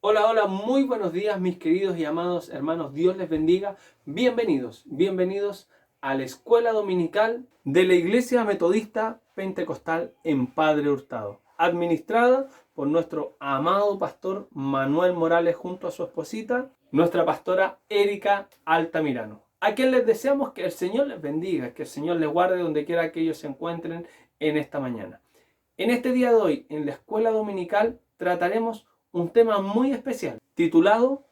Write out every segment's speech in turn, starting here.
Hola, hola, muy buenos días mis queridos y amados hermanos, Dios les bendiga. Bienvenidos a la escuela dominical de la Iglesia Metodista Pentecostal en Padre Hurtado, administrada por nuestro amado pastor Manuel Morales junto a su esposita, nuestra pastora Erika Altamirano. A quien les deseamos que el Señor les bendiga, que el Señor les guarde donde quiera que ellos se encuentren en esta mañana. En este día de hoy, en la escuela dominical, trataremos un tema muy especial, titulado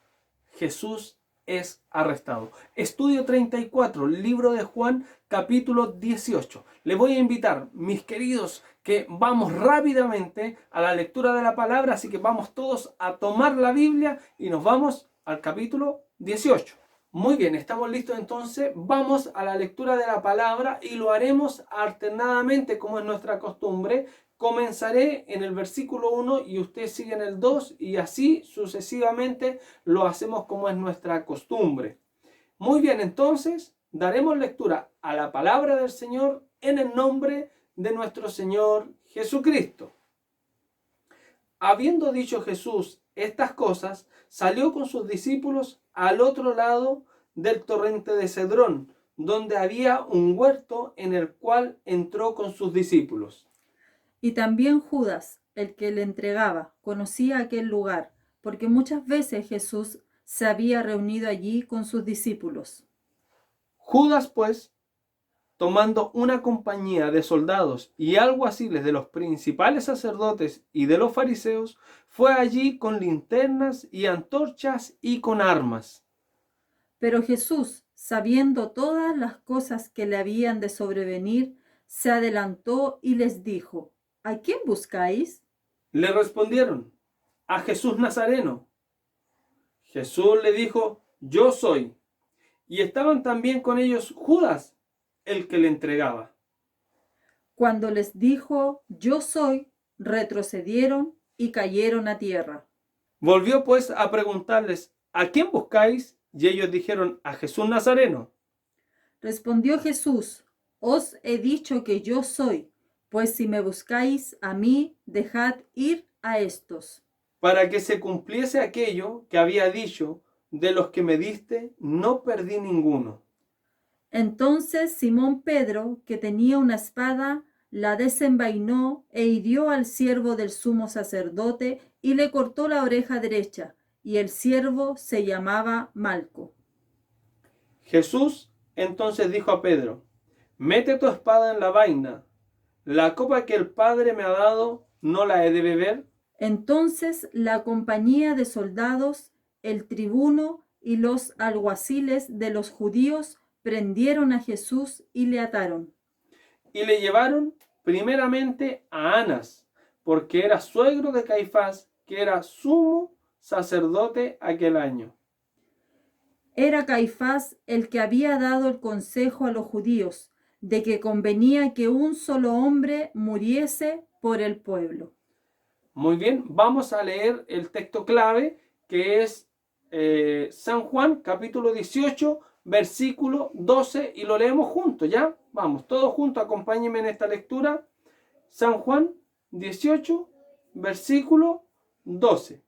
Jesús es arrestado. Estudio 34, libro de Juan, capítulo 18. Les voy a invitar, mis queridos, que vamos rápidamente a la lectura de la palabra, así que vamos todos a tomar la Biblia y nos vamos al capítulo 18. Muy bien, estamos listos entonces, vamos a la lectura de la palabra y lo haremos alternadamente como es nuestra costumbre. Comenzaré en el versículo 1 y usted sigue en el 2 y así sucesivamente lo hacemos como es nuestra costumbre. Muy bien, entonces daremos lectura a la palabra del Señor en el nombre de nuestro Señor Jesucristo. Habiendo dicho Jesús estas cosas, salió con sus discípulos al otro lado del torrente de Cedrón, donde había un huerto en el cual entró con sus discípulos. Y también Judas, el que le entregaba, conocía aquel lugar, porque muchas veces Jesús se había reunido allí con sus discípulos. Judas, pues, tomando una compañía de soldados y alguaciles de los principales sacerdotes y de los fariseos, fue allí con linternas y antorchas y con armas. Pero Jesús, sabiendo todas las cosas que le habían de sobrevenir, se adelantó y les dijo: ¿A quién buscáis? Le respondieron: a Jesús Nazareno. Jesús le dijo: yo soy. Y estaban también con ellos Judas, el que le entregaba. Cuando les dijo: Yo soy, retrocedieron y cayeron a tierra. Volvió pues a preguntarles: ¿a quién buscáis? Y ellos dijeron: a Jesús Nazareno. Respondió Jesús: Os he dicho que yo soy, pues si me buscáis a mí, dejad ir a estos. Para que se cumpliese aquello que había dicho: de los que me diste, no perdí ninguno. Entonces Simón Pedro, que tenía una espada, la desenvainó e hirió al siervo del sumo sacerdote y le cortó la oreja derecha, y el siervo se llamaba Malco. Jesús entonces dijo a Pedro: mete tu espada en la vaina. La copa que el Padre me ha dado, ¿no la he de beber? Entonces la compañía de soldados, el tribuno y los alguaciles de los judíos prendieron a Jesús y le ataron. Y le llevaron primeramente a Anás, porque era suegro de Caifás, que era sumo sacerdote aquel año. Era Caifás el que había dado el consejo a los judíos de que convenía que un solo hombre muriese por el pueblo. Muy bien, vamos a leer el texto clave que es San Juan capítulo 18 versículo 12 y lo leemos juntos, ¿ya? Vamos, todos juntos, acompáñenme en esta lectura. San Juan 18 versículo 12.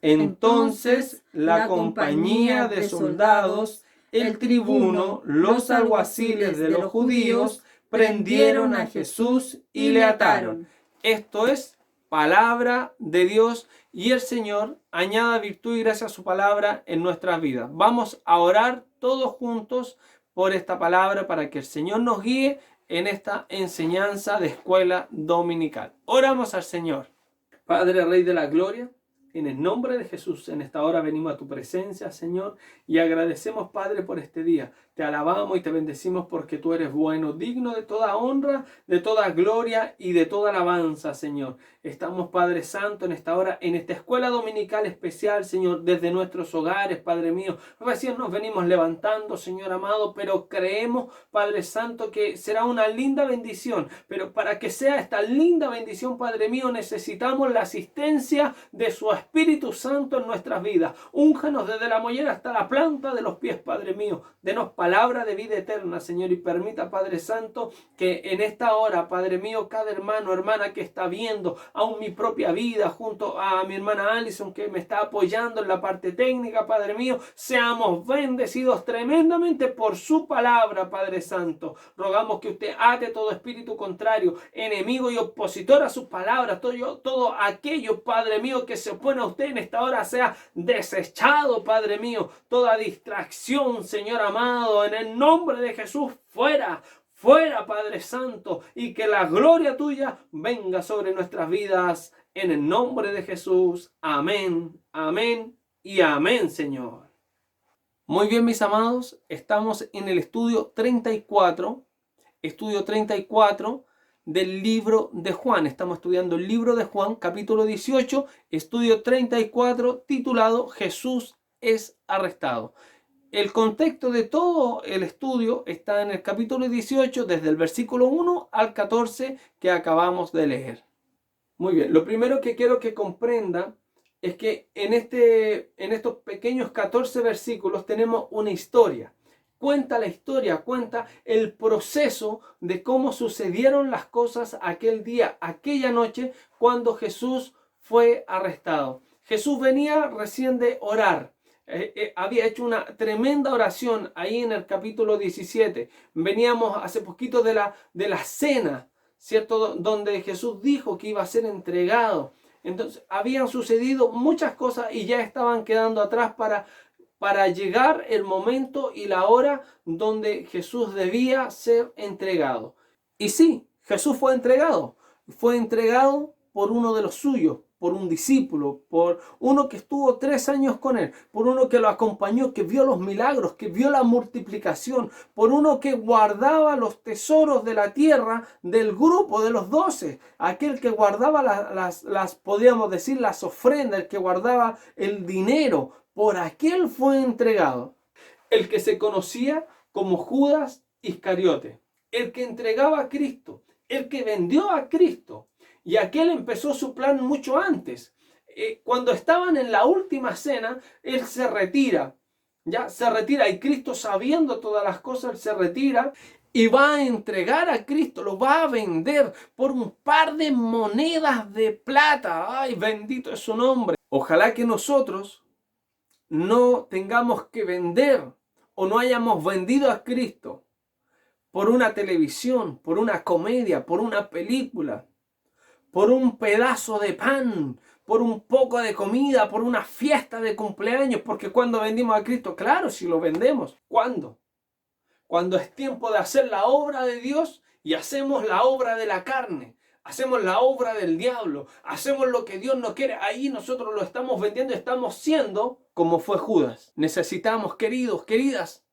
Entonces la compañía de soldados, el tribuno, los alguaciles de los judíos, prendieron a Jesús y le ataron. Esto es palabra de Dios y el Señor añada virtud y gracia a su palabra en nuestras vidas. Vamos a orar todos juntos por esta palabra para que el Señor nos guíe en esta enseñanza de escuela dominical. Oramos al Señor. Padre, Rey de la Gloria, en el nombre de Jesús, en esta hora venimos a tu presencia, Señor, y agradecemos, Padre, por este día. Te alabamos y te bendecimos porque tú eres bueno, digno de toda honra, de toda gloria y de toda alabanza, Señor. Estamos, Padre Santo, en esta hora, en esta escuela dominical especial, Señor, desde nuestros hogares, Padre mío. Recién nos venimos levantando, Señor amado, pero creemos, Padre Santo, que será una linda bendición. Pero para que sea esta linda bendición, Padre mío, necesitamos la asistencia de su Espíritu Espíritu Santo en nuestras vidas. Únjanos desde la mollera hasta la planta de los pies, Padre mío. Denos palabra de vida eterna, Señor, y permita, Padre Santo, que en esta hora, Padre mío, cada hermano, hermana que está viendo, aún mi propia vida, junto a mi hermana Alison, que me está apoyando en la parte técnica, Padre mío, seamos bendecidos tremendamente por su palabra, Padre Santo. Rogamos que usted ate todo espíritu contrario, enemigo y opositor a sus palabras, todo aquello, Padre mío, que se opone a usted en esta hora sea desechado, Padre mío. Toda distracción, Señor amado, en el nombre de Jesús, fuera, fuera, Padre Santo, y que la gloria tuya venga sobre nuestras vidas, en el nombre de Jesús. Amén, amén y amén, Señor. Muy bien, mis amados, estamos en el estudio 34 del libro de Juan. Estamos estudiando el libro de Juan, capítulo 18, estudio 34, titulado Jesús es arrestado. El contexto de todo el estudio está en el capítulo 18, desde el versículo 1 al 14 que acabamos de leer. Muy bien, lo primero que quiero que comprenda es que en estos pequeños 14 versículos tenemos una historia. Cuenta la historia, cuenta el proceso de cómo sucedieron las cosas aquel día, aquella noche, cuando Jesús fue arrestado. Jesús venía recién de orar. Había hecho una tremenda oración ahí en el capítulo 17. Veníamos hace poquito de la cena, ¿cierto? Donde Jesús dijo que iba a ser entregado. Entonces, habían sucedido muchas cosas y ya estaban quedando atrás para llegar el momento y la hora donde Jesús debía ser entregado. Y sí, Jesús fue entregado por uno de los suyos, por un discípulo, por uno que estuvo 3 años con él, por uno que lo acompañó, que vio los milagros, que vio la multiplicación, por uno que guardaba los tesoros de la tierra del grupo de los 12, aquel que guardaba podríamos decir, las ofrendas, el que guardaba el dinero. Por aquel fue entregado, el que se conocía como Judas Iscariote, el que entregaba a Cristo, el que vendió a Cristo. Y aquel empezó su plan mucho antes. Cuando estaban en la última cena, él se retira. Ya se retira y Cristo, sabiendo todas las cosas, él se retira y va a entregar a Cristo, lo va a vender por un par de monedas de plata. ¡Ay, bendito es su nombre! Ojalá que nosotros no tengamos que vender o no hayamos vendido a Cristo por una televisión, por una comedia, por una película, por un pedazo de pan, por un poco de comida, por una fiesta de cumpleaños. Porque cuando vendimos a Cristo, claro, si lo vendemos, ¿cuándo? Cuando es tiempo de hacer la obra de Dios y hacemos la obra de la carne. Hacemos la obra del diablo, hacemos lo que Dios no quiere. Ahí nosotros lo estamos vendiendo, estamos siendo como fue Judas. Necesitamos, queridos, queridas,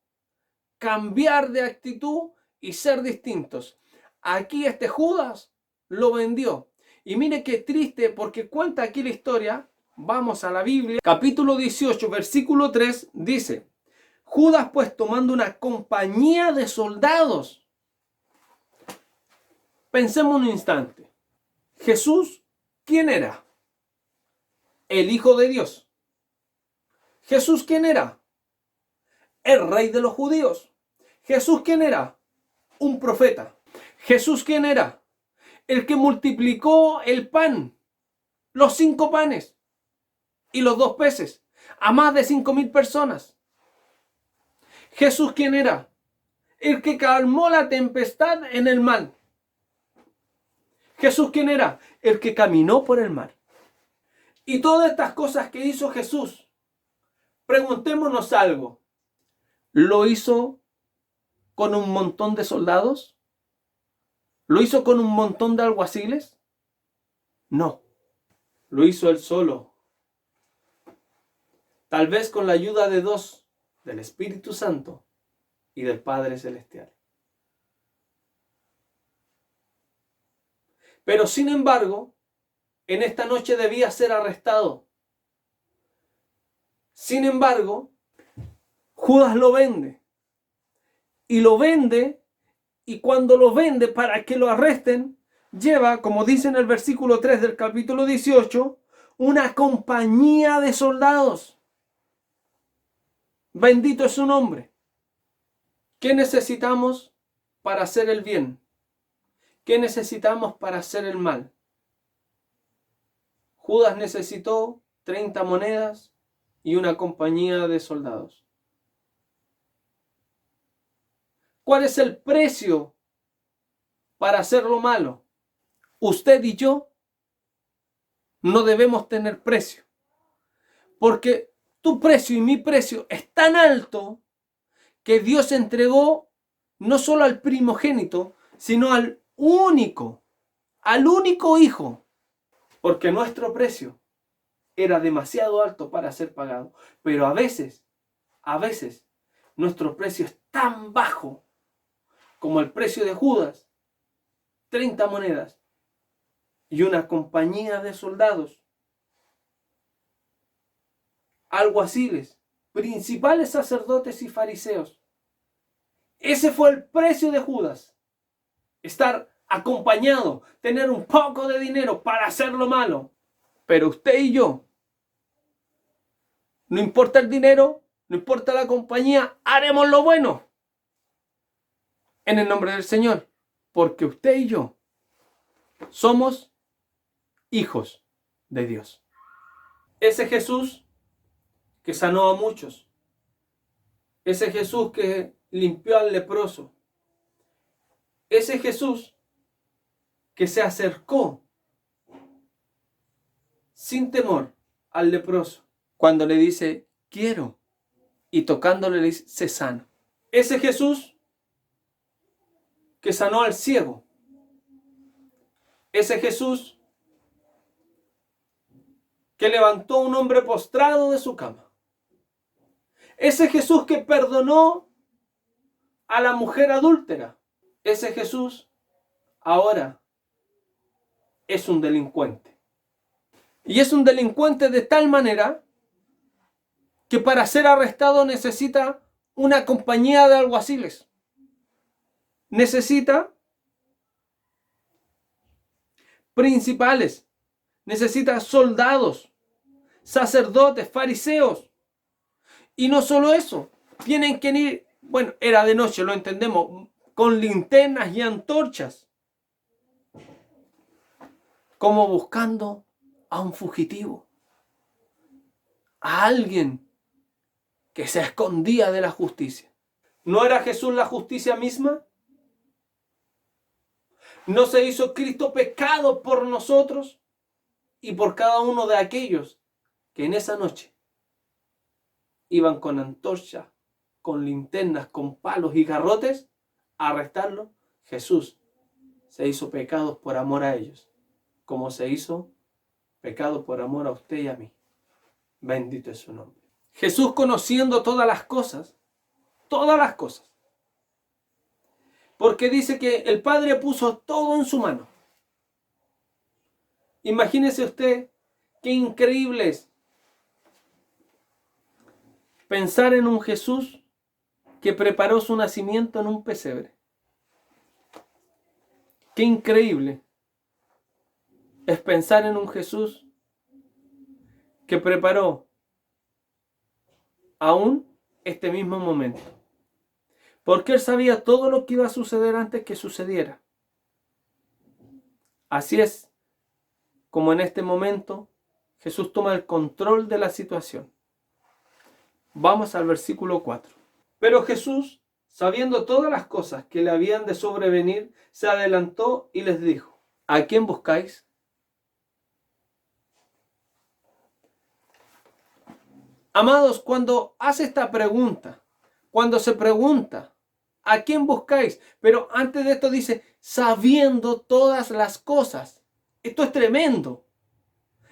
cambiar de actitud y ser distintos. Aquí este Judas lo vendió. Y mire qué triste, porque cuenta aquí la historia. Vamos a la Biblia. Capítulo 18, versículo 3 dice: Judas, pues, tomando una compañía de soldados. Pensemos un instante. Jesús, ¿quién era? El Hijo de Dios. Jesús, ¿quién era? El Rey de los judíos. Jesús, ¿quién era? Un profeta. Jesús, ¿quién era? El que multiplicó el pan, los 5 panes y los 2 peces, a más de 5,000 personas. Jesús, ¿quién era? El que calmó la tempestad en el mar. Jesús, ¿quién era? El que caminó por el mar. Y todas estas cosas que hizo Jesús, preguntémonos algo. ¿Lo hizo con un montón de soldados? ¿Lo hizo con un montón de alguaciles? No. Lo hizo él solo. Tal vez con la ayuda de 2, del Espíritu Santo y del Padre Celestial. Pero sin embargo, en esta noche debía ser arrestado. Sin embargo, Judas lo vende. Y lo vende, y cuando lo vende para que lo arresten, lleva, como dice en el versículo 3 del capítulo 18, una compañía de soldados. Bendito es su nombre. ¿Qué necesitamos para hacer el bien? ¿Qué necesitamos para hacer el mal? Judas necesitó 30 monedas y una compañía de soldados. ¿Cuál es el precio para hacer lo malo? Usted y yo no debemos tener precio, porque tu precio y mi precio es tan alto que Dios entregó no solo al primogénito, sino al único hijo, porque nuestro precio era demasiado alto para ser pagado. Pero a veces, nuestro precio es tan bajo como el precio de Judas, 30 monedas y una compañía de soldados, alguaciles, principales sacerdotes y fariseos. Ese fue el precio de Judas. Estar acompañado, tener un poco de dinero para hacer lo malo. Pero usted y yo, no importa el dinero, no importa la compañía, haremos lo bueno. En el nombre del Señor. Porque usted y yo somos hijos de Dios. Ese Jesús que sanó a muchos. Ese Jesús que limpió al leproso. Ese Jesús que se acercó sin temor al leproso cuando le dice quiero, y tocándole le dice sé sano. Ese Jesús que sanó al ciego. Ese Jesús que levantó a un hombre postrado de su cama. Ese Jesús que perdonó a la mujer adúltera. Ese Jesús ahora es un delincuente. Y es un delincuente de tal manera que para ser arrestado necesita una compañía de alguaciles. Necesita principales, necesita soldados, sacerdotes, fariseos. Y no solo eso, tienen que ir, bueno, era de noche, lo entendemos, con linternas y antorchas, como buscando a un fugitivo, a alguien que se escondía de la justicia. ¿No era Jesús la justicia misma? ¿No se hizo Cristo pecado por nosotros y por cada uno de aquellos que en esa noche iban con antorchas, con linternas, con palos y garrotes a arrestarlo? Jesús se hizo pecado por amor a ellos, como se hizo pecado por amor a usted y a mí. Bendito es su nombre. Jesús, conociendo todas las cosas, porque dice que el Padre puso todo en su mano. Imagínese usted qué increíble es pensar en un Jesús que preparó su nacimiento en un pesebre. Qué increíble es pensar en un Jesús que preparó aún este mismo momento. Porque Él sabía todo lo que iba a suceder antes que sucediera. Así es como en este momento Jesús toma el control de la situación. Vamos al versículo 4. Pero Jesús, sabiendo todas las cosas que le habían de sobrevenir, se adelantó y les dijo: ¿a quién buscáis? Amados, cuando hace esta pregunta, cuando se pregunta, ¿a quién buscáis? Pero antes de esto dice, sabiendo todas las cosas. Esto es tremendo.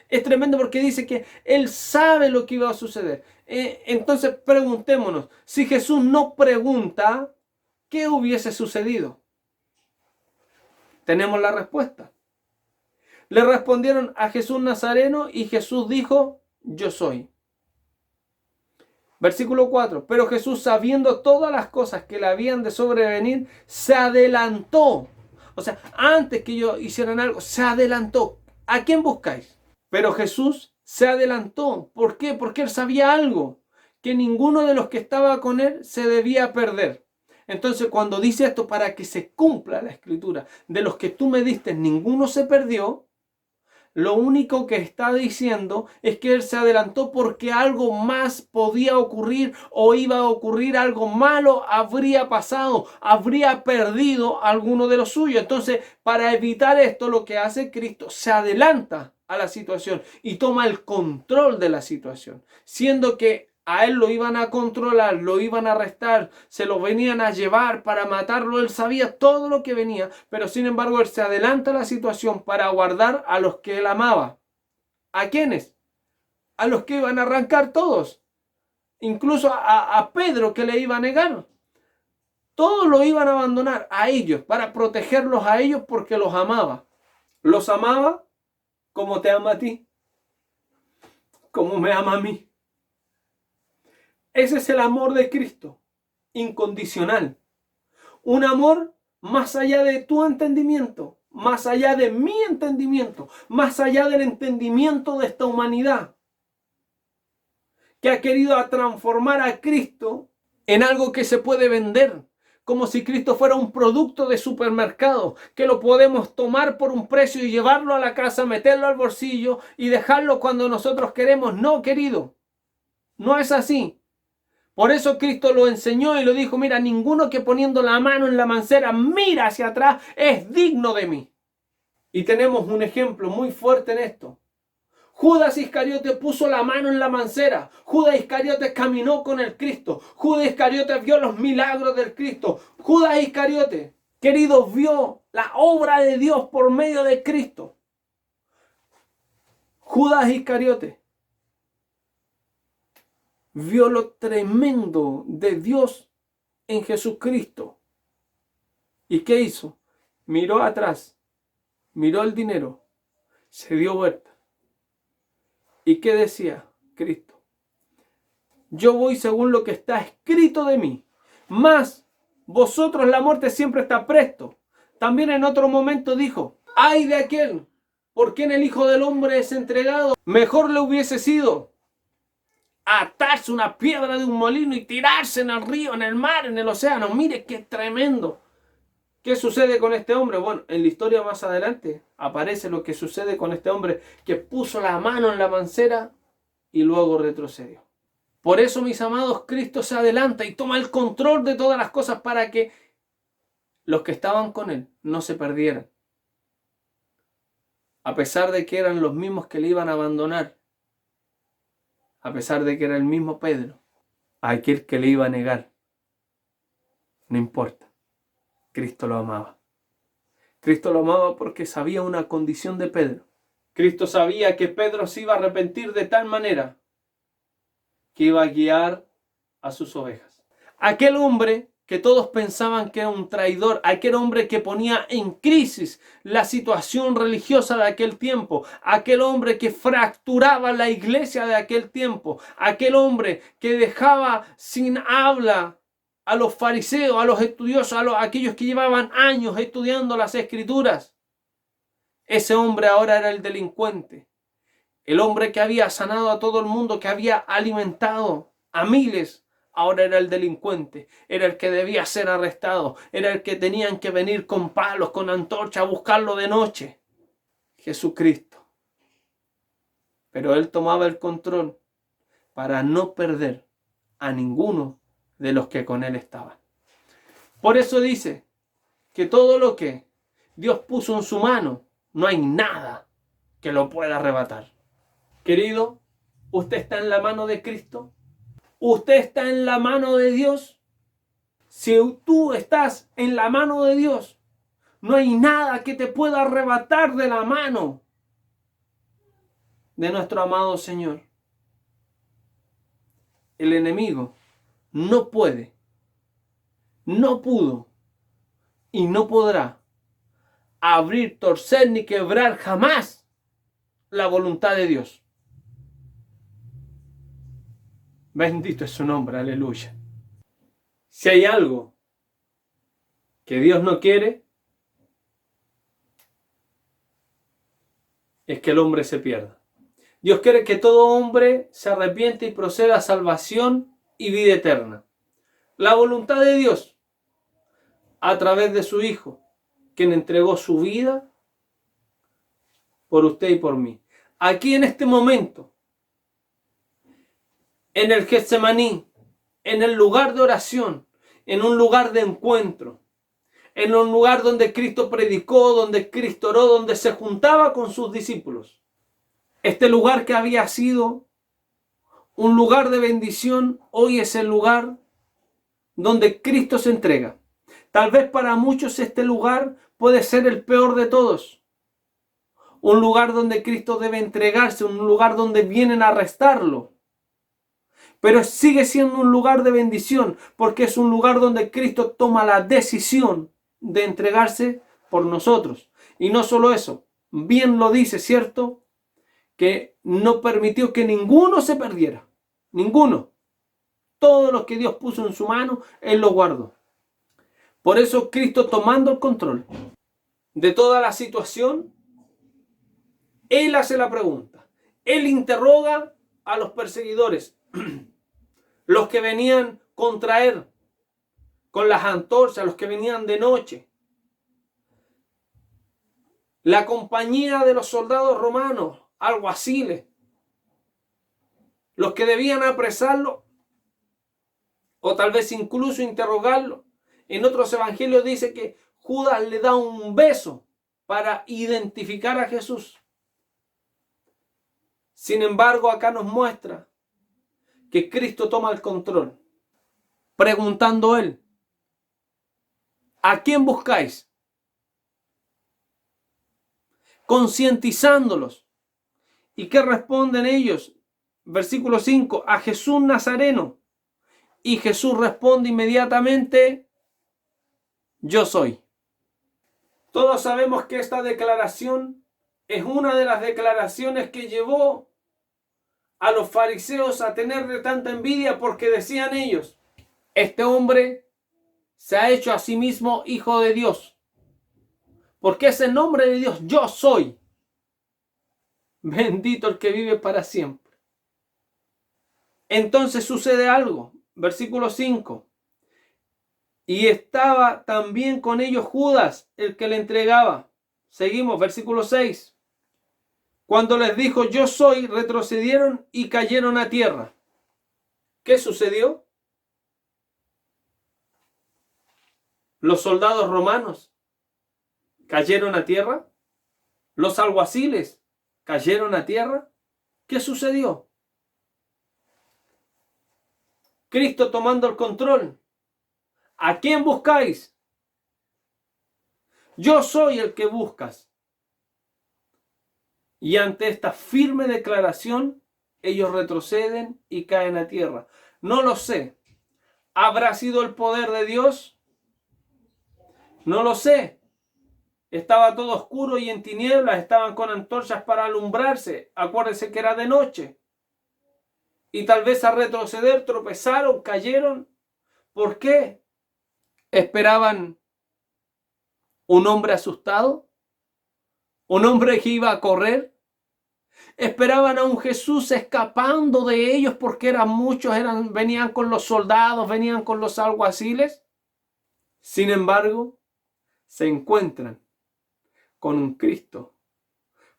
Es tremendo porque dice que Él sabe lo que iba a suceder. Entonces preguntémonos, si Jesús no pregunta, ¿qué hubiese sucedido? Tenemos la respuesta. Le respondieron a Jesús Nazareno y Jesús dijo, yo soy. Versículo 4. Pero Jesús, sabiendo todas las cosas que le habían de sobrevenir, se adelantó. O sea, antes que ellos hicieran algo, se adelantó. ¿A quién buscáis? Pero Jesús, se adelantó. ¿Por qué? Porque él sabía algo, que ninguno de los que estaba con él se debía perder. Entonces, cuando dice esto, para que se cumpla la escritura, de los que tú me diste, ninguno se perdió, lo único que está diciendo es que él se adelantó porque algo más podía ocurrir o iba a ocurrir, algo malo habría pasado, habría perdido alguno de los suyos. Entonces, para evitar esto, lo que hace Cristo, se adelanta a la situación y toma el control de la situación, siendo que a él lo iban a controlar, lo iban a arrestar, se lo venían a llevar para matarlo. Él sabía todo lo que venía, pero sin embargo él se adelanta a la situación para guardar a los que él amaba. ¿A quiénes? A los que iban a arrancar todos. Incluso a Pedro, que le iba a negar. Todos lo iban a abandonar a ellos, para protegerlos a ellos porque los amaba. Los amaba como te ama a ti, como me ama a mí. Ese es el amor de Cristo, incondicional. Un amor más allá de tu entendimiento, más allá de mi entendimiento, más allá del entendimiento de esta humanidad, que ha querido transformar a Cristo en algo que se puede vender, como si Cristo fuera un producto de supermercado, que lo podemos tomar por un precio y llevarlo a la casa, meterlo al bolsillo y dejarlo cuando nosotros queremos. No, querido, no es así. Por eso Cristo lo enseñó y lo dijo: mira, ninguno que poniendo la mano en la mancera mira hacia atrás es digno de mí. Y tenemos un ejemplo muy fuerte en esto. Judas Iscariote puso la mano en la mancera. Judas Iscariote caminó con el Cristo. Judas Iscariote vio los milagros del Cristo. Judas Iscariote, queridos, vio la obra de Dios por medio de Cristo. Judas Iscariote vio lo tremendo de Dios en Jesucristo. ¿Y qué hizo? Miró atrás, miró el dinero, se dio vuelta. ¿Y qué decía Cristo? Yo voy según lo que está escrito de mí. Mas vosotros, la muerte siempre está presto. También en otro momento dijo: ay de aquel por quien el Hijo del Hombre es entregado. Mejor le hubiese sido atarse una piedra de un molino y tirarse en el río, en el mar, en el océano. Mire qué tremendo. ¿Qué sucede con este hombre? Bueno, en la historia más adelante aparece lo que sucede con este hombre que puso la mano en la mancera y luego retrocedió. Por eso, mis amados, Cristo se adelanta y toma el control de todas las cosas para que los que estaban con él no se perdieran. A pesar de que eran los mismos que le iban a abandonar, a pesar de que era el mismo Pedro, aquel que le iba a negar, no importa. Cristo lo amaba. Cristo lo amaba porque sabía una condición de Pedro. Cristo sabía que Pedro se iba a arrepentir de tal manera que iba a guiar a sus ovejas. Aquel hombre que todos pensaban que era un traidor, aquel hombre que ponía en crisis la situación religiosa de aquel tiempo, aquel hombre que fracturaba la iglesia de aquel tiempo, aquel hombre que dejaba sin habla a los fariseos, a los estudiosos, a aquellos que llevaban años estudiando las escrituras. Ese hombre ahora era el delincuente, el hombre que había sanado a todo el mundo, que había alimentado a miles. Ahora era el delincuente, era el que debía ser arrestado, era el que tenían que venir con palos, con antorcha a buscarlo de noche. Jesucristo. Pero él tomaba el control para no perder a ninguno de los que con él estaban. Por eso dice que todo lo que Dios puso en su mano, no hay nada que lo pueda arrebatar. Querido, ¿usted está en la mano de Cristo? ¿Usted está en la mano de Dios? Si tú estás en la mano de Dios, no hay nada que te pueda arrebatar de la mano de nuestro amado Señor. El enemigo no puede, no pudo y no podrá abrir, torcer ni quebrar jamás la voluntad de Dios. Bendito es su nombre, aleluya. Si hay algo que Dios no quiere, es que el hombre se pierda. Dios quiere que todo hombre se arrepiente y proceda a salvación y vida eterna. La voluntad de Dios, a través de su Hijo, quien entregó su vida por usted y por mí. Aquí en este momento, en el Getsemaní, en el lugar de oración, en un lugar de encuentro, en un lugar donde Cristo predicó, donde Cristo oró, donde se juntaba con sus discípulos. Este lugar que había sido un lugar de bendición, hoy es el lugar donde Cristo se entrega. Tal vez para muchos este lugar puede ser el peor de todos. Un lugar donde Cristo debe entregarse, un lugar donde vienen a arrestarlo. Pero sigue siendo un lugar de bendición, porque es un lugar donde Cristo toma la decisión de entregarse por nosotros. Y no solo eso, bien lo dice, ¿cierto? Que no permitió que ninguno se perdiera. Ninguno. Todos los que Dios puso en su mano, Él los guardó. Por eso Cristo, tomando el control de toda la situación, Él hace la pregunta. Él interroga a los perseguidores, los que venían contra Él, con las antorchas, los que venían de noche. La compañía de los soldados romanos, alguaciles, los que debían apresarlo, o tal vez incluso interrogarlo. En otros evangelios dice que Judas le da un beso para identificar a Jesús. Sin embargo, acá nos muestra que Cristo toma el control, preguntando él, ¿a quién buscáis? Concientizándolos. ¿Y qué responden ellos? Versículo 5, a Jesús Nazareno. Y Jesús responde inmediatamente, yo soy. Todos sabemos que esta declaración es una de las declaraciones que llevó a los fariseos a tenerle tanta envidia, porque decían ellos, este hombre se ha hecho a sí mismo hijo de Dios, porque es el nombre de Dios, yo soy. Bendito el que vive para siempre. Entonces sucede algo. Versículo 5. Y estaba también con ellos Judas, el que le entregaba. Seguimos, versículo 6. Cuando les dijo, yo soy, retrocedieron y cayeron a tierra. ¿Qué sucedió? Los soldados romanos cayeron a tierra. Los alguaciles cayeron a tierra. ¿Qué sucedió? Cristo tomando el control. ¿A quién buscáis? Yo soy el que buscas. Y ante esta firme declaración, ellos retroceden y caen a tierra. No lo sé. ¿Habrá sido el poder de Dios? No lo sé. Estaba todo oscuro y en tinieblas, estaban con antorchas para alumbrarse. Acuérdense que era de noche. Y tal vez al retroceder tropezaron, cayeron. ¿Por qué? ¿Esperaban un hombre asustado? ¿Un hombre que iba a correr? ¿Esperaban a un Jesús escapando de ellos porque eran muchos, venían con los soldados, venían con los alguaciles? Sin embargo, se encuentran con un Cristo,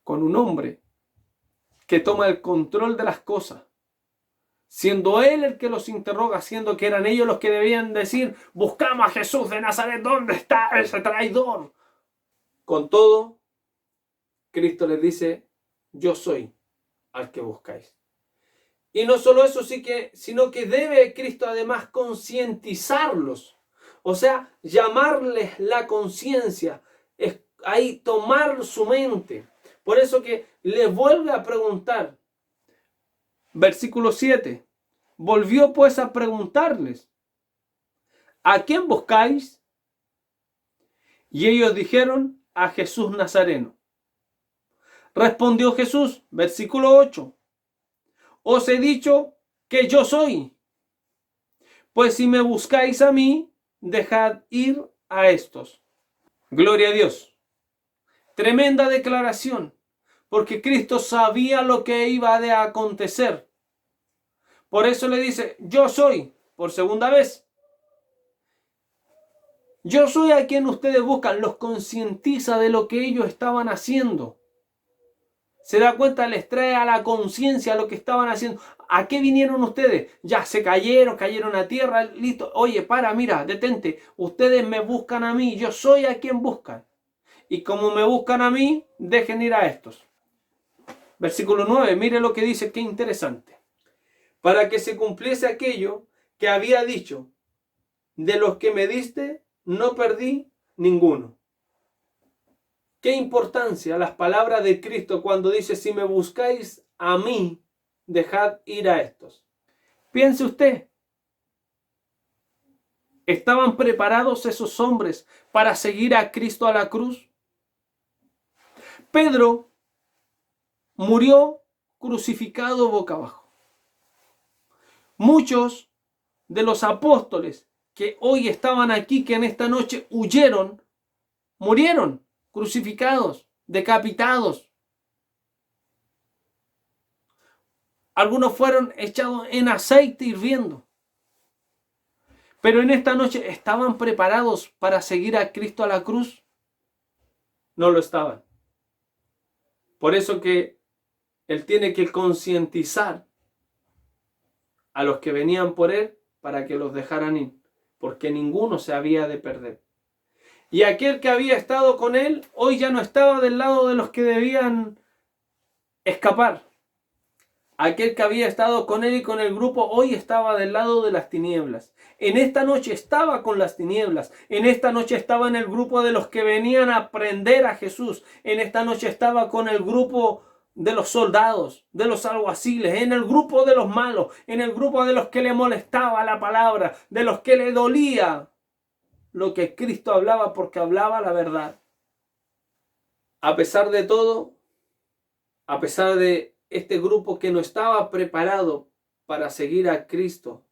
con un hombre que toma el control de las cosas, siendo Él el que los interroga, siendo que eran ellos los que debían decir, buscamos a Jesús de Nazaret, ¿dónde está ese traidor? Con todo, Cristo les dice, yo soy al que buscáis. Y no solo eso, sino que debe Cristo además concientizarlos, o sea, llamarles la conciencia, ahí tomar su mente. Por eso que les vuelve a preguntar. Versículo 7. Volvió pues a preguntarles, ¿a quién buscáis? Y ellos dijeron, a Jesús Nazareno. Respondió Jesús, versículo 8. Os he dicho que yo soy. Pues si me buscáis a mí, dejad ir a estos. Gloria a Dios. Tremenda declaración. porque Cristo sabía lo que iba a acontecer. Por eso le dice, yo soy, por segunda vez. Yo soy a quien ustedes buscan, los concientiza de lo que ellos estaban haciendo. Se da cuenta, les trae a la conciencia lo que estaban haciendo. ¿A qué vinieron ustedes? Ya se cayeron a tierra, listo. Oye, mira, detente. Ustedes me buscan a mí, yo soy a quien buscan. Y como me buscan a mí, dejen ir a estos. Versículo 9, mire lo que dice, qué interesante. Para que se cumpliese aquello que había dicho, de los que me diste, no perdí ninguno. Qué importancia las palabras de Cristo cuando dice, si me buscáis a mí, dejad ir a estos. Piense usted, ¿estaban preparados esos hombres para seguir a Cristo a la cruz? Pedro murió crucificado boca abajo. Muchos de los apóstoles que hoy estaban aquí, que en esta noche huyeron, murieron crucificados, decapitados. Algunos fueron echados en aceite hirviendo. Pero en esta noche, ¿estaban preparados para seguir a Cristo a la cruz? No lo estaban. Por eso que Él tiene que concientizar a los que venían por Él para que los dejaran ir, porque ninguno se había de perder. Y aquel que había estado con Él, hoy ya no estaba del lado de los que debían escapar. Aquel que había estado con Él y con el grupo, hoy estaba del lado de las tinieblas. En esta noche estaba con las tinieblas. En esta noche estaba en el grupo de los que venían a prender a Jesús. En esta noche estaba con el grupo de los soldados, de los alguaciles, en el grupo de los malos, en el grupo de los que le molestaba la palabra, de los que le dolía lo que Cristo hablaba, porque hablaba la verdad. A pesar de todo, a pesar de este grupo que no estaba preparado para seguir a Cristo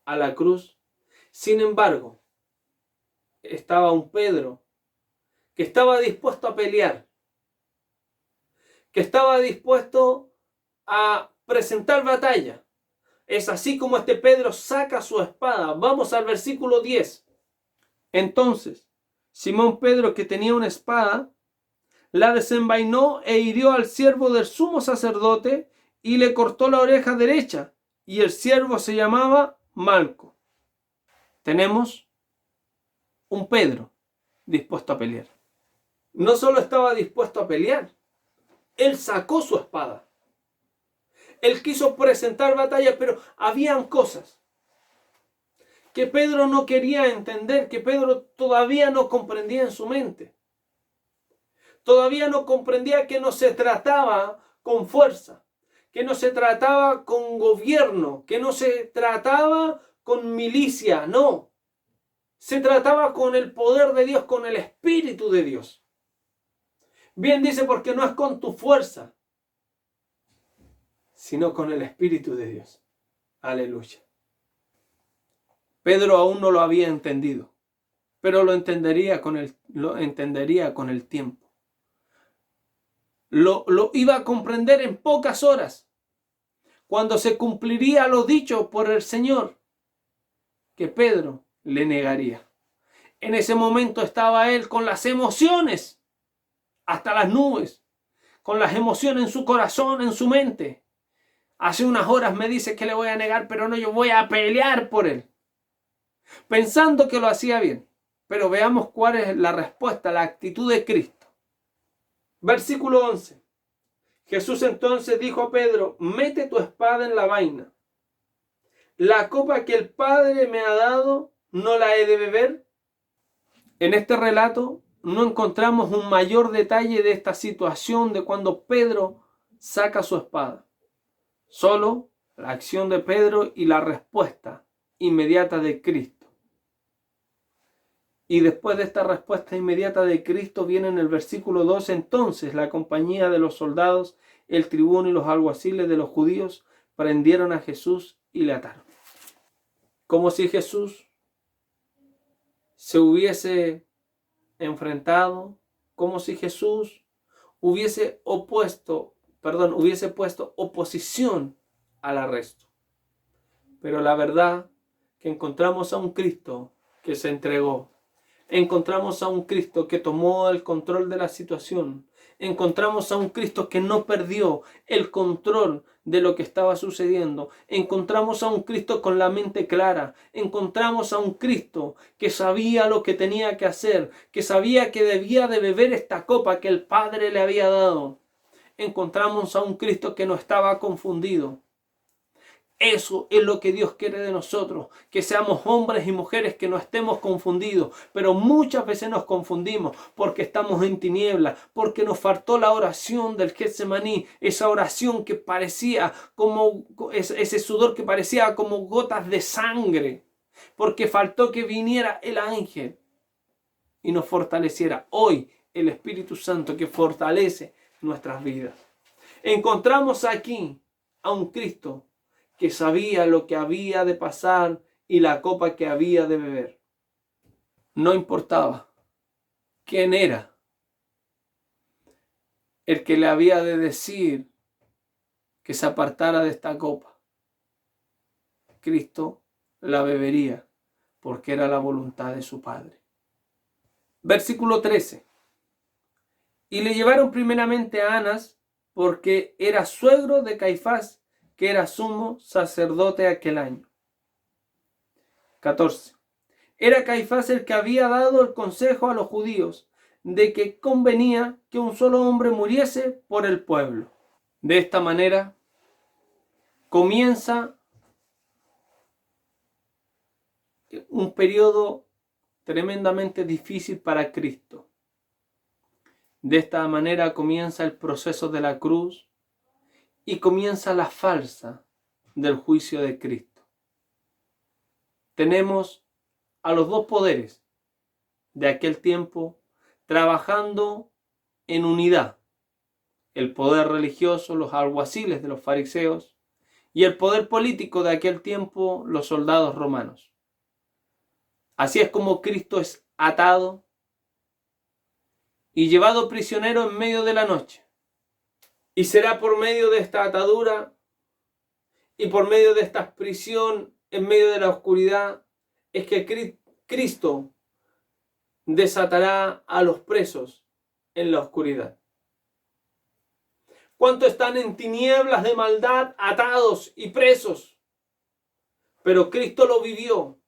a la cruz, sin embargo, estaba un Pedro que estaba dispuesto a pelear, que estaba dispuesto a presentar batalla. Es así como este Pedro saca su espada. Vamos al versículo 10. Entonces, Simón Pedro, que tenía una espada, la desenvainó e hirió al siervo del sumo sacerdote y le cortó la oreja derecha, y el siervo se llamaba Malco. Tenemos un Pedro dispuesto a pelear. No solo estaba dispuesto a pelear, él sacó su espada. Él quiso presentar batalla, pero habían cosas que Pedro no quería entender, que Pedro todavía no comprendía en su mente. Todavía no comprendía que no se trataba con fuerza, que no se trataba con gobierno, que no se trataba con milicia, no. Se trataba con el poder de Dios, con el Espíritu de Dios. Bien dice, porque no es con tu fuerza, sino con el Espíritu de Dios. Aleluya. Pedro aún no lo había entendido, pero lo entendería con el tiempo. Lo iba a comprender en pocas horas, cuando se cumpliría lo dicho por el Señor, que Pedro le negaría. En ese momento estaba él con las emociones hasta las nubes, con las emociones en su corazón, en su mente. Hace unas horas me dice que le voy a negar, pero no, yo voy a pelear por él, pensando que lo hacía bien. Pero veamos cuál es la respuesta, la actitud de Cristo. Versículo 11. Jesús entonces dijo a Pedro, mete tu espada en la vaina. La copa que el Padre me ha dado, ¿no la he de beber? En este relato no encontramos un mayor detalle de esta situación de cuando Pedro saca su espada. Solo la acción de Pedro y la respuesta inmediata de Cristo. Y después de esta respuesta inmediata de Cristo viene en el versículo 2, entonces la compañía de los soldados, el tribuno y los alguaciles de los judíos prendieron a Jesús y le ataron. Como si Jesús se hubiese enfrentado, como si Jesús hubiese puesto oposición al arresto. Pero la verdad que encontramos a un Cristo que se entregó. Encontramos a un Cristo que tomó el control de la situación. Encontramos a un Cristo que no perdió el control de lo que estaba sucediendo. Encontramos a un Cristo con la mente clara. Encontramos a un Cristo que sabía lo que tenía que hacer, que sabía que debía de beber esta copa que el Padre le había dado. Encontramos a un Cristo que no estaba confundido. Eso es lo que Dios quiere de nosotros, que seamos hombres y mujeres que no estemos confundidos, pero muchas veces nos confundimos porque estamos en tinieblas, porque nos faltó la oración del Getsemaní, esa oración que parecía como ese sudor que parecía como gotas de sangre, porque faltó que viniera el ángel y nos fortaleciera. Hoy el Espíritu Santo que fortalece nuestras vidas. Encontramos aquí a un Cristo que sabía lo que había de pasar y la copa que había de beber. No importaba quién era el que le había de decir que se apartara de esta copa. Cristo la bebería porque era la voluntad de su Padre. Versículo 13. Y le llevaron primeramente a Anás porque era suegro de Caifás, que era sumo sacerdote aquel año. 14. Era Caifás el que había dado el consejo a los judíos de que convenía que un solo hombre muriese por el pueblo. De esta manera comienza un periodo tremendamente difícil para Cristo. De esta manera comienza el proceso de la cruz y comienza la farsa del juicio de Cristo. Tenemos a los dos poderes de aquel tiempo trabajando en unidad. El poder religioso, los alguaciles de los fariseos, y el poder político de aquel tiempo, los soldados romanos. Así es como Cristo es atado y llevado prisionero en medio de la noche. Y será por medio de esta atadura y por medio de esta prisión en medio de la oscuridad es que Cristo desatará a los presos en la oscuridad. ¿Cuántos están en tinieblas de maldad, atados y presos? Pero Cristo lo vivió,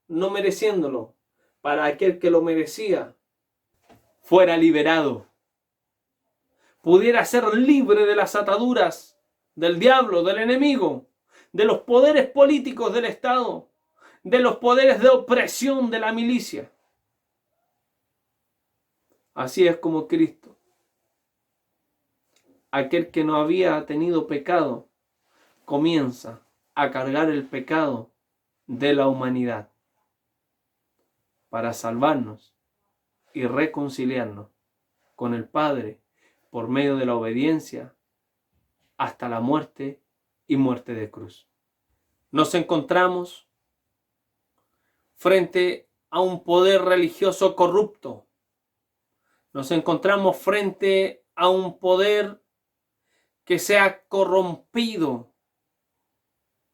no mereciéndolo, para aquel que lo merecía fuera liberado, pudiera ser libre de las ataduras del diablo, del enemigo, de los poderes políticos del Estado, de los poderes de opresión de la milicia. Así es como Cristo, aquel que no había tenido pecado, comienza a cargar el pecado de la humanidad para salvarnos y reconciliarnos con el Padre por medio de la obediencia hasta la muerte y muerte de cruz. Nos encontramos frente a un poder religioso corrupto. Nos encontramos frente a un poder que se ha corrompido,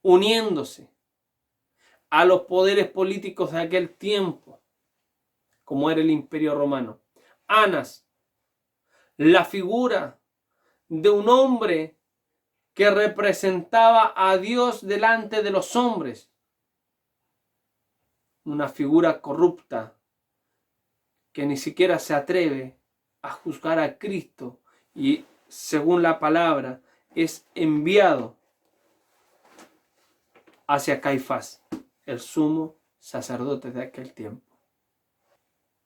uniéndose a los poderes políticos de aquel tiempo, como era el Imperio Romano. Anás, la figura de un hombre que representaba a Dios delante de los hombres. Una figura corrupta que ni siquiera se atreve a juzgar a Cristo y, según la palabra, es enviado hacia Caifás, el sumo sacerdote de aquel tiempo.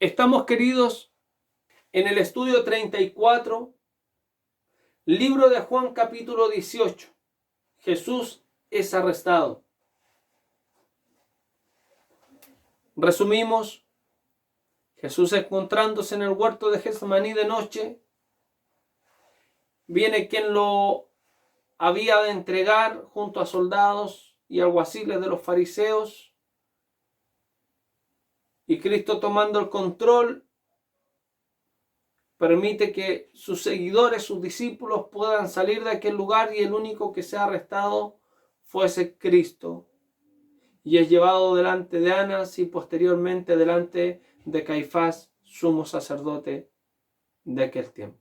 Estamos, queridos, en el estudio 34, libro de Juan, capítulo 18. Jesús es arrestado. Resumimos, Jesús encontrándose en el huerto de Getsemaní de noche, viene quien lo había de entregar junto a soldados y alguaciles de los fariseos, y Cristo tomando el control permite que sus seguidores, sus discípulos puedan salir de aquel lugar y el único que sea arrestado fuese Cristo. Y es llevado delante de Anás y posteriormente delante de Caifás, sumo sacerdote de aquel tiempo.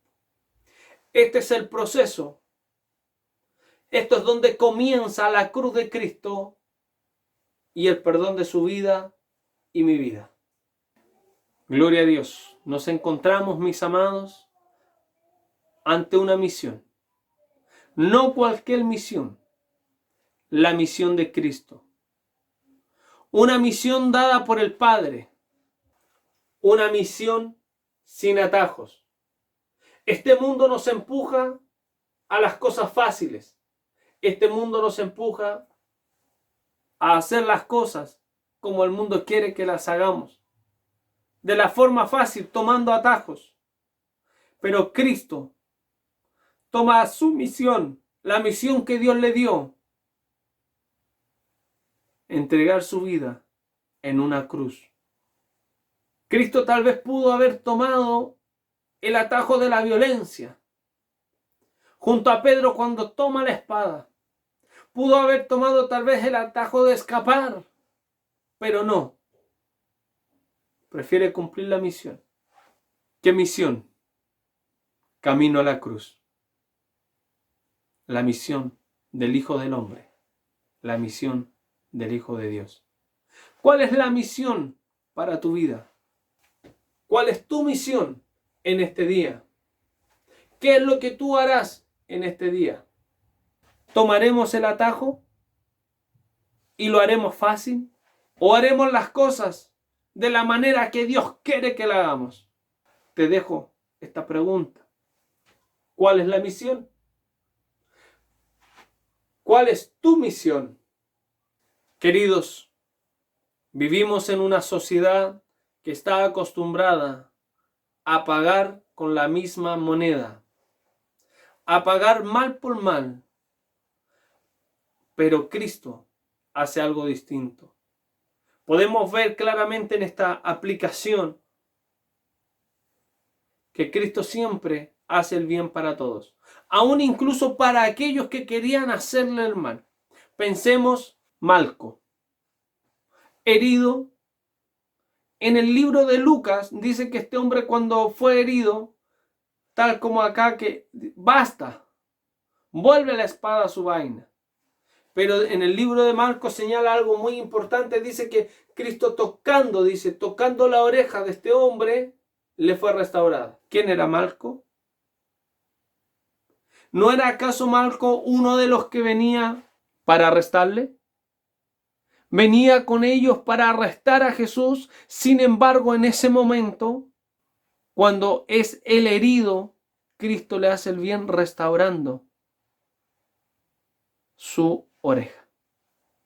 Este es el proceso. Esto es donde comienza la cruz de Cristo y el perdón de su vida y mi vida. Gloria a Dios. Nos encontramos, mis amados, ante una misión. No cualquier misión. La misión de Cristo. Una misión dada por el Padre. Una misión sin atajos. Este mundo nos empuja a las cosas fáciles. Este mundo nos empuja a hacer las cosas como el mundo quiere que las hagamos. De la forma fácil, tomando atajos. Pero Cristo toma su misión, la misión que Dios le dio, entregar su vida en una cruz. Cristo tal vez pudo haber tomado el atajo de la violencia. Junto a Pedro cuando toma la espada. Pudo haber tomado tal vez el atajo de escapar, pero no. Prefiere cumplir la misión. ¿Qué misión? Camino a la cruz. La misión del Hijo del Hombre. La misión del Hijo de Dios. ¿Cuál es la misión para tu vida? ¿Cuál es tu misión en este día? ¿Qué es lo que tú harás en este día? ¿Tomaremos el atajo y lo haremos fácil? ¿O haremos las cosas de la manera que Dios quiere que la hagamos? Te dejo esta pregunta. ¿Cuál es la misión? ¿Cuál es tu misión? Queridos, vivimos en una sociedad que está acostumbrada a pagar con la misma moneda, a pagar mal por mal. Pero Cristo hace algo distinto. Podemos ver claramente en esta aplicación que Cristo siempre hace el bien para todos, aún incluso para aquellos que querían hacerle el mal. Pensemos Malco, herido. En el libro de Lucas dice que este hombre cuando fue herido, tal como acá, que basta, vuelve la espada a su vaina. Pero en el libro de Marcos señala algo muy importante. Dice que Cristo tocando la oreja de este hombre, le fue restaurada. ¿Quién era Malco? ¿No era acaso Malco uno de los que venía para arrestarle? Venía con ellos para arrestar a Jesús. Sin embargo, en ese momento, cuando es el herido, Cristo le hace el bien restaurando su oreja,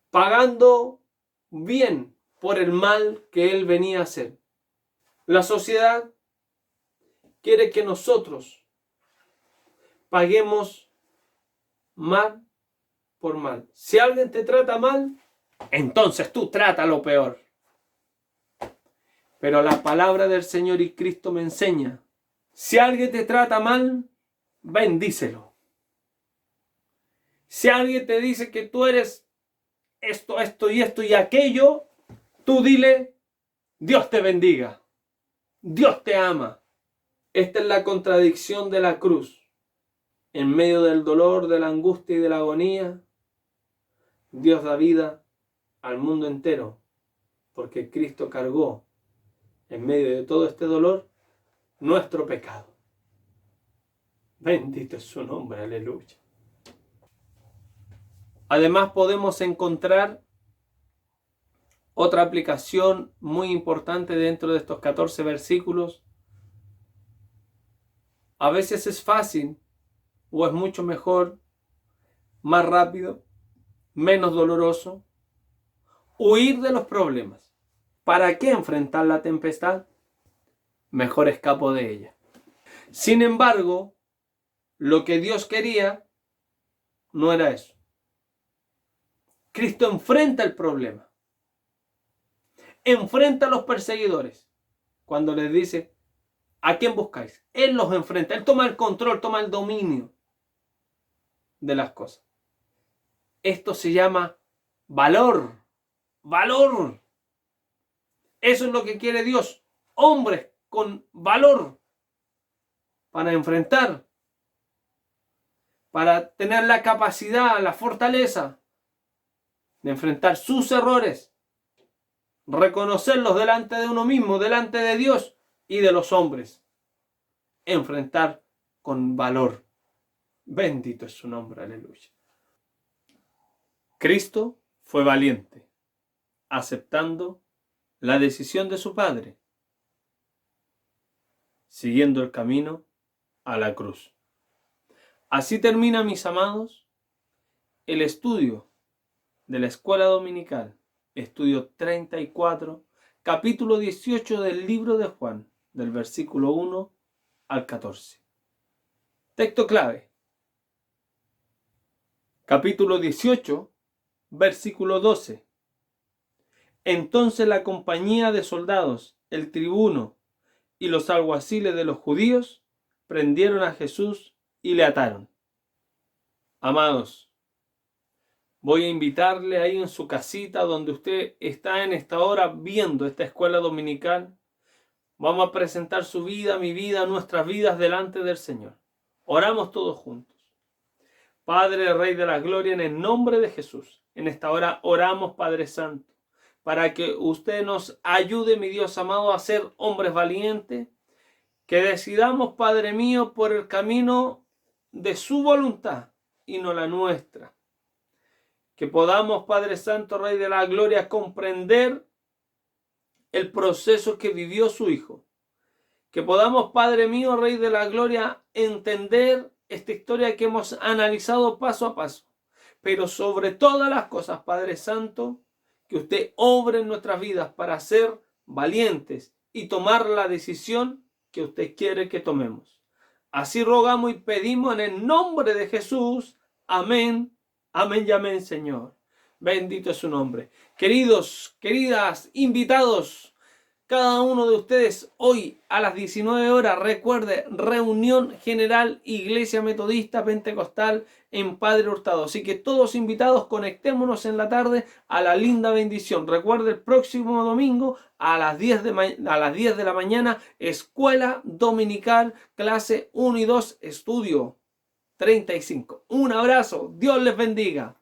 pagando bien por el mal que él venía a hacer. La sociedad quiere que nosotros paguemos mal por mal. Si alguien te trata mal, entonces tú trátalo peor. Pero la palabra del Señor y Cristo me enseña, si alguien te trata mal, bendícelo. Si alguien te dice que tú eres esto y aquello, tú dile, Dios te bendiga, Dios te ama. Esta es la contradicción de la cruz. En medio del dolor, de la angustia y de la agonía, Dios da vida al mundo entero, porque Cristo cargó en medio de todo este dolor nuestro pecado. Bendito es su nombre, aleluya. Además podemos encontrar otra aplicación muy importante dentro de estos 14 versículos. A veces es fácil o es mucho mejor, más rápido, menos doloroso, huir de los problemas. ¿Para qué enfrentar la tempestad? Mejor escapo de ella. Sin embargo, lo que Dios quería no era eso. Cristo enfrenta el problema. Enfrenta a los perseguidores. Cuando les dice, ¿A quién buscáis? Él los enfrenta, Él toma el control, toma el dominio de las cosas. Esto se llama valor. Valor. Eso es lo que quiere Dios. Hombres con valor para enfrentar, para tener la capacidad, la fortaleza de enfrentar sus errores, reconocerlos delante de uno mismo, delante de Dios y de los hombres. Enfrentar con valor. Bendito es su nombre, aleluya. Cristo fue valiente, aceptando la decisión de su Padre, siguiendo el camino a la cruz. Así termina, mis amados, el estudio de la escuela dominical, estudio 34, capítulo 18 del libro de Juan, del versículo 1 al 14. Texto clave. Capítulo 18, versículo 12. Entonces la compañía de soldados, el tribuno y los alguaciles de los judíos prendieron a Jesús y le ataron. Amados, voy a invitarle ahí en su casita donde usted está en esta hora viendo esta escuela dominical. Vamos a presentar su vida, mi vida, nuestras vidas delante del Señor. Oramos todos juntos. Padre, Rey de la Gloria, en el nombre de Jesús, en esta hora oramos, Padre Santo, para que usted nos ayude, mi Dios amado, a ser hombres valientes, que decidamos, Padre mío, por el camino de su voluntad y no la nuestra. Que podamos, Padre Santo, Rey de la Gloria, comprender el proceso que vivió su Hijo. Que podamos, Padre mío, Rey de la Gloria, entender esta historia que hemos analizado paso a paso. Pero sobre todas las cosas, Padre Santo, que usted obre en nuestras vidas para ser valientes y tomar la decisión que usted quiere que tomemos. Así rogamos y pedimos en el nombre de Jesús. Amén, amén y amén, Señor. Bendito es su nombre. Queridos, queridas, invitados, cada uno de ustedes hoy a las 19 horas, recuerde, reunión general Iglesia Metodista Pentecostal en Padre Hurtado. Así que todos invitados, conectémonos en la tarde a la linda bendición. Recuerde, el próximo domingo a las 10 de la mañana, Escuela Dominical, clase 1 y 2, estudio 35. Un abrazo, Dios les bendiga.